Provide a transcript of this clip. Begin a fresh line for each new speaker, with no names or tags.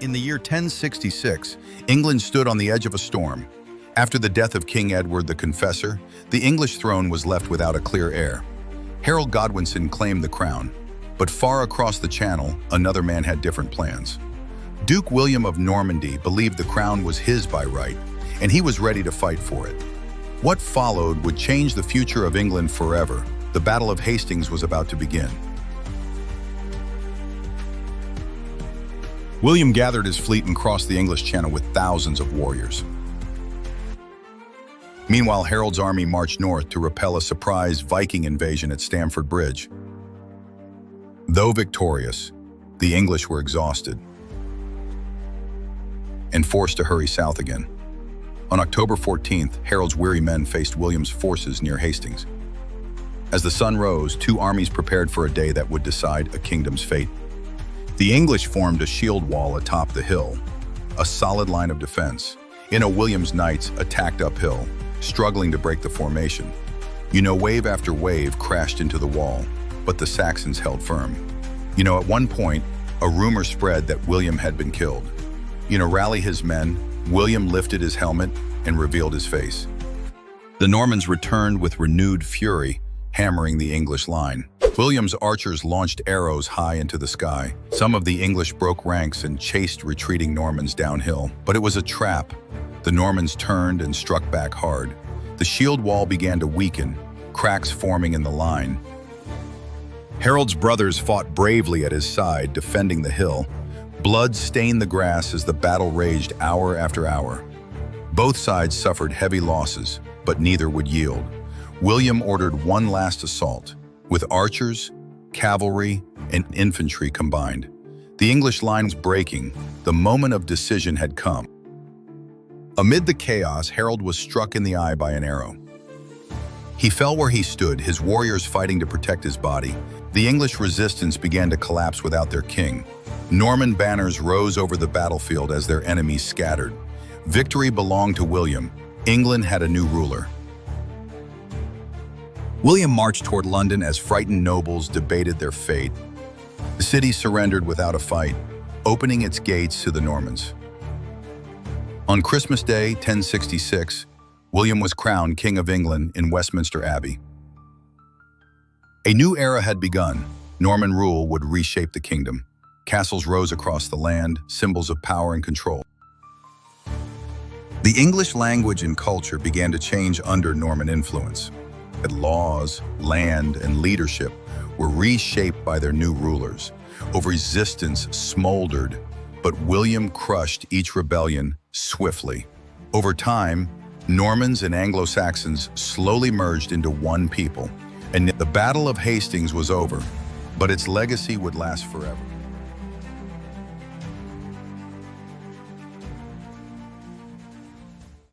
In the year 1066, England stood on the edge of a storm. After the death of King Edward the Confessor, the English throne was left without a clear heir. Harold Godwinson claimed the crown, but far across the Channel, another man had different plans. Duke William of Normandy believed the crown was his by right, and he was ready to fight for it. What followed would change the future of England forever. The Battle of Hastings was about to begin. William gathered his fleet and crossed the English Channel with thousands of warriors. Meanwhile, Harold's army marched north to repel a surprise Viking invasion at Stamford Bridge. Though victorious, the English were exhausted and forced to hurry south again. On October 14th, Harold's weary men faced William's forces near Hastings. As the sun rose, two armies prepared for a day that would decide a kingdom's fate. The English formed a shield wall atop the hill, a solid line of defense. William's knights attacked uphill, struggling to break the formation. Wave after wave crashed into the wall, but the Saxons held firm. At one point, a rumor spread that William had been killed. Rally his men, William lifted his helmet and revealed his face. The Normans returned with renewed fury, hammering the English line. William's archers launched arrows high into the sky. Some of the English broke ranks and chased retreating Normans downhill. But it was a trap. The Normans turned and struck back hard. The shield wall began to weaken, cracks forming in the line. Harold's brothers fought bravely at his side, defending the hill. Blood stained the grass as the battle raged hour after hour. Both sides suffered heavy losses, but neither would yield. William ordered one last assault, with archers, cavalry, and infantry combined. The English line was breaking. The moment of decision had come. Amid the chaos, Harold was struck in the eye by an arrow. He fell where he stood, his warriors fighting to protect his body. The English resistance began to collapse without their king. Norman banners rose over the battlefield as their enemies scattered. Victory belonged to William. England had a new ruler. William marched toward London as frightened nobles debated their fate. The city surrendered without a fight, opening its gates to the Normans. On Christmas Day, 1066, William was crowned King of England in Westminster Abbey. A new era had begun. Norman rule would reshape the kingdom. Castles rose across the land, symbols of power and control. The English language and culture began to change under Norman influence. Laws, land, and leadership were reshaped by their new rulers. Resistance smoldered, but William crushed each rebellion swiftly. Over time, Normans and Anglo-Saxons slowly merged into one people, and the Battle of Hastings was over, but its legacy would last forever.